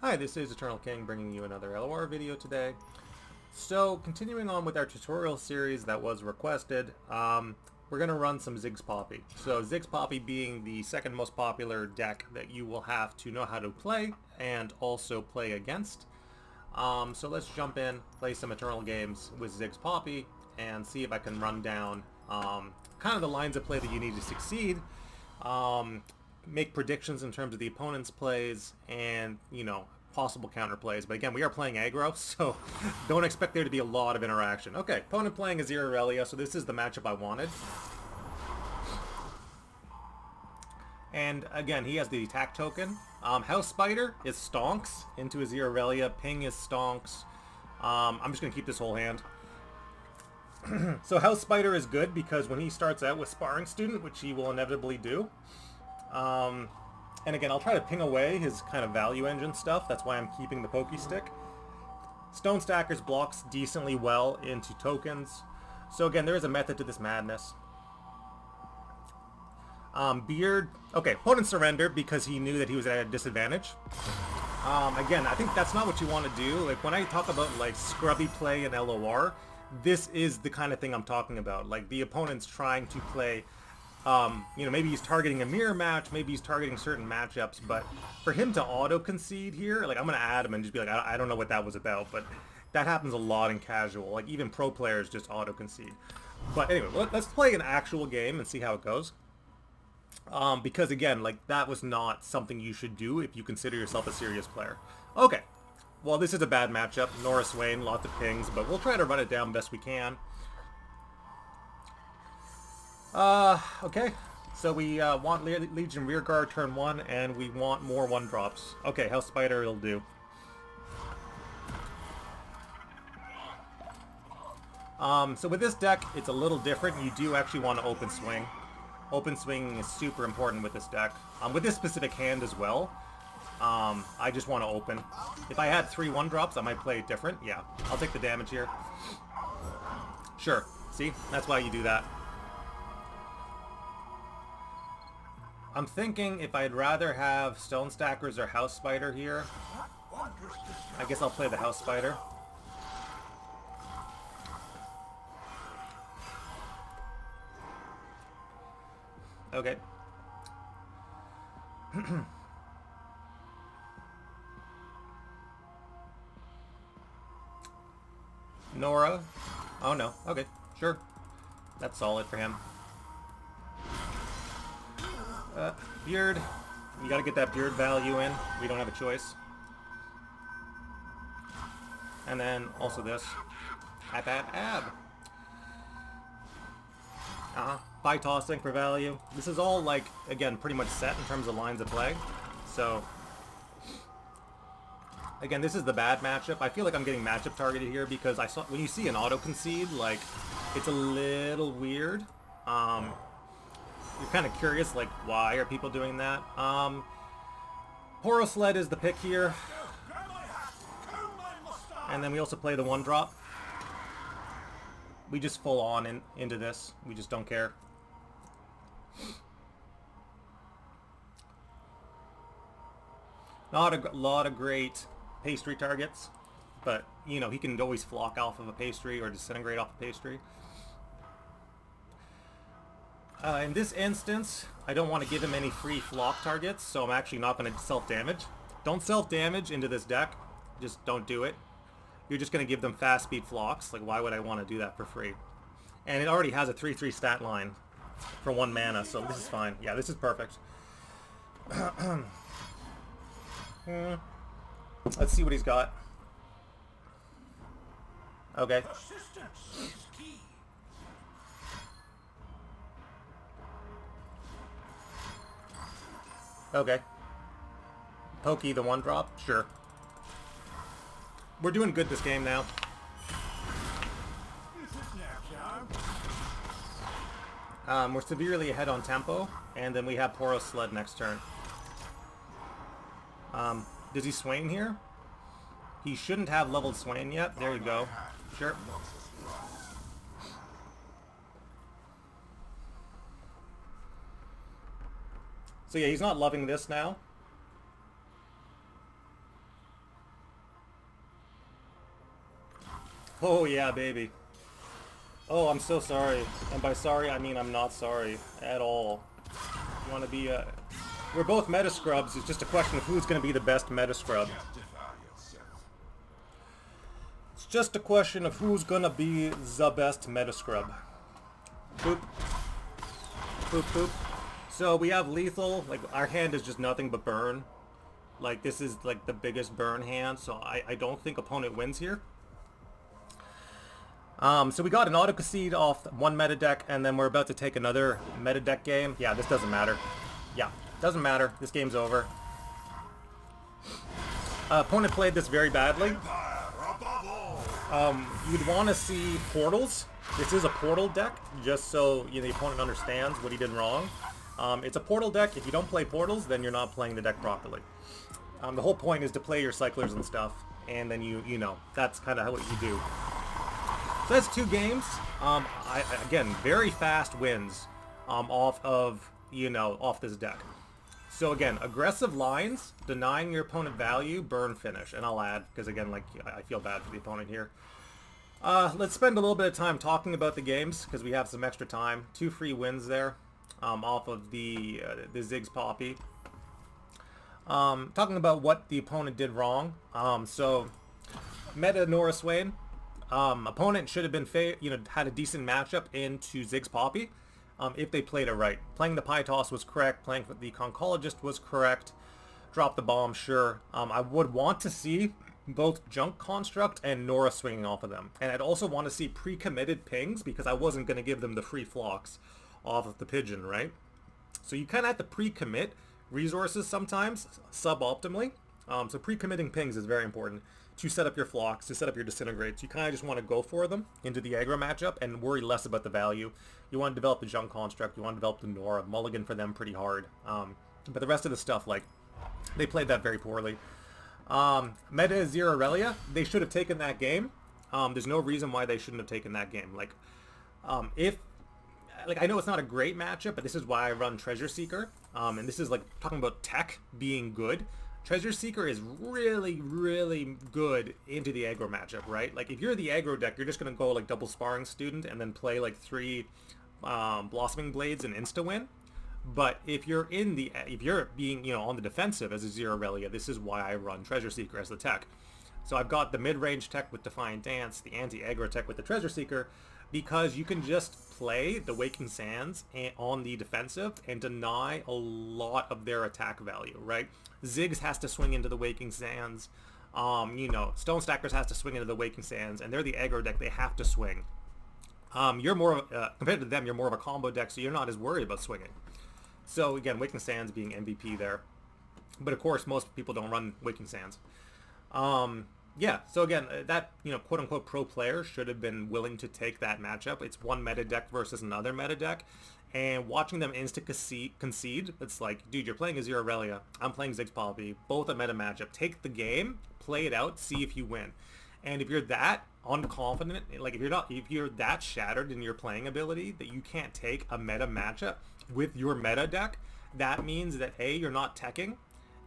Hi, this is Eternal King bringing you another LOR video today. So, continuing on with our tutorial series that was requested, we're going to run some Ziggs Poppy. So, Ziggs Poppy being the second most popular deck that you will have to know how to play and also play against. So let's jump in, play some Eternal games with Ziggs Poppy, and see if I can run down kind of the lines of play that you need to succeed. Make predictions in terms of the opponent's plays and, you know, possible counter plays. But again, we are playing aggro, so don't expect there to be a lot of interaction. Okay, opponent playing a Zero Relia, so this is the matchup I wanted. And again, he has the attack token. House Spider is stonks into a Zero Relia. Ping is stonks. I'm just going to keep this whole hand. So House Spider is good because when he starts out with Sparring Student, which he will inevitably do, and again, I'll try to ping away his kind of value engine stuff. That's why I'm keeping the Pokey Stick. Stone Stackers blocks decently well into tokens. So again, there is a method to this madness. Beard. Okay, opponent surrendered because he knew that he was at a disadvantage. Again, I think that's not what you want to do. Like, when I talk about, like, scrubby play in LOR, this is the kind of thing I'm talking about. Like, the opponent's trying to play, you know, maybe he's targeting a mirror match, maybe he's targeting certain matchups, but for him to auto-concede here, like, I'm going to add him and just be like, I don't know what that was about, but that happens a lot in casual. Like, even pro players just auto-concede. But anyway, let's play an actual game and see how it goes. Because again, like, that was not something you should do if you consider yourself a serious player. Okay, well, this is a bad matchup. Norris Wayne, lots of pings, but we'll try to run it down best we can. Okay, so we want Legion Rearguard turn 1, and we want more 1-drops. Okay, House Spider will do. So with this deck, it's a little different. You do actually want to open swing. Open swing is super important with this deck. With this specific hand as well, I just want to open. If I had 3 1-drops, I might play it different. Yeah, I'll take the damage here. Sure, see? That's why you do that. I'm thinking if I'd rather have Stone Stackers or House Spider here, I guess I'll play the House Spider. Okay. Nora. Oh no. Okay. Sure. That's solid for him. Beard. You gotta get that Beard value in. We don't have a choice. And then also this. Ab. Pie tossing for value. This is all, like, again, pretty much set in terms of lines of play. So, again, this is the bad matchup. I feel like I'm getting matchup targeted here because I saw when you see an auto concede, like, it's a little weird. You're kind of curious, like, why are people doing that? Poro Sled is the pick here. And then we also play the 1-drop. We just full on into this. We just don't care. Not a lot of great pastry targets, but, you know, he can always flock off of a pastry or disintegrate off a pastry. In this instance, I don't want to give him any free flock targets, so I'm actually not going to self-damage. Don't self-damage into this deck. Just don't do it. You're just going to give them fast speed flocks. Like, why would I want to do that for free? And it already has a 3/3 stat line for 1 mana, so this is fine. Yeah, this is perfect. Let's see what he's got. Okay. Okay. Pokey the 1-drop? Sure. We're doing good this game now. We're severely ahead on tempo, and then we have Poro Sled next turn. Does he Swain here? He shouldn't have leveled Swain yet. There you go. Sure. So yeah, he's not loving this now. Oh yeah, baby. Oh, I'm so sorry. And by sorry, I mean I'm not sorry at all. You want to be we're both meta scrubs. It's just a question of who's going to be the best meta scrub. It's just a question of who's going to be the best meta scrub. Boop. Boop, boop. So we have lethal. Like, our hand is just nothing but burn. Like, this is like the biggest burn hand, so I don't think opponent wins here. So we got an auto concede off one meta deck, and then we're about to take another meta deck game. Yeah, this doesn't matter. Yeah, doesn't matter. This game's over. Opponent played this very badly. You'd want to see portals. This is a portal deck, just so the opponent understands what he did wrong. It's a portal deck. If you don't play portals, then you're not playing the deck properly. The whole point is to play your cyclers and stuff, and then you know, that's kind of what you do. So that's 2 games. Again, very fast wins off of, off this deck. So again, aggressive lines, denying your opponent value, burn finish. And I'll add, because again, like, I feel bad for the opponent here. Let's spend a little bit of time talking about the games, because we have some extra time. 2 free wins there off of the Ziggs Poppy. Talking about what the opponent did wrong. So, meta Nora Swain. Opponent should have been, had a decent matchup into Ziggs Poppy if they played it right. Playing the pie toss was correct. Playing the Conchologist was correct. Drop the bomb, sure. I would want to see both Junk Construct and Nora swinging off of them. And I'd also want to see pre-committed pings, because I wasn't going to give them the free flocks off of the pigeon, right? So you kind of have to pre-commit resources sometimes, suboptimally. So pre-committing pings is very important to set up your flocks, to set up your disintegrates. You kind of just want to go for them into the aggro matchup and worry less about the value. You want to develop the Junk Construct, you want to develop the Nora, mulligan for them pretty hard. But the rest of the stuff, like, they played that very poorly. Meta is Zero Aurelia. They should have taken that game. There's no reason why they shouldn't have taken that game. Like, I know it's not a great matchup, but this is why I run Treasure Seeker. And this is like talking about tech being good. Treasure Seeker is really, really good into the aggro matchup, right? Like, if you're the aggro deck, you're just going to go like double Sparring Student and then play like 3 Blossoming Blades and insta-win. But if you're being, on the defensive as a Zero Aurelia, this is why I run Treasure Seeker as the tech. So I've got the mid-range tech with Defiant Dance, the anti-aggro tech with the Treasure Seeker, because you can just play the Waking Sands on the defensive and deny a lot of their attack value, right? Ziggs has to swing into the Waking Sands. Stone Stackers has to swing into the Waking Sands, and they're the aggro deck. They have to swing. You're more of, compared to them, you're more of a combo deck, so you're not as worried about swinging. So again, Waking Sands being MVP there. But of course, most people don't run Waking Sands. Yeah, so again, that, quote-unquote pro player should have been willing to take that matchup. It's one meta deck versus another meta deck. And watching them insta-concede, it's like, dude, you're playing a Zero Aurelia. I'm playing Ziggs Poppy. Both a meta matchup. Take the game, play it out, see if you win. And if you're that unconfident, like if you're that shattered in your playing ability that you can't take a meta matchup with your meta deck, that means that A, you're not teching,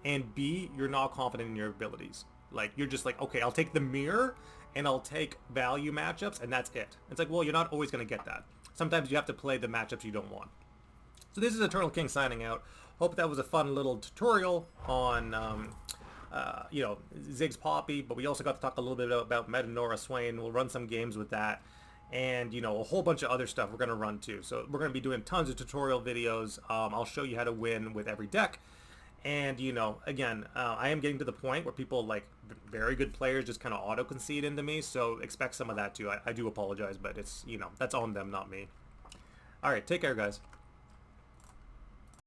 and B, you're not confident in your abilities. Like, you're just like, okay, I'll take the mirror and I'll take value matchups, and that's it. It's like, well, you're not always going to get that. Sometimes you have to play the matchups you don't want. So this is Eternal King signing out. Hope that was a fun little tutorial on, Ziggs Poppy, but we also got to talk a little bit about Meta Nora Swain. We'll run some games with that. And, a whole bunch of other stuff we're going to run too. So we're going to be doing tons of tutorial videos. I'll show you how to win with every deck. And, again, I am getting to the point where people, like, very good players just kind of auto-concede into me, so expect some of that too. I do apologize, but it's, that's on them, not me. All right, take care, guys.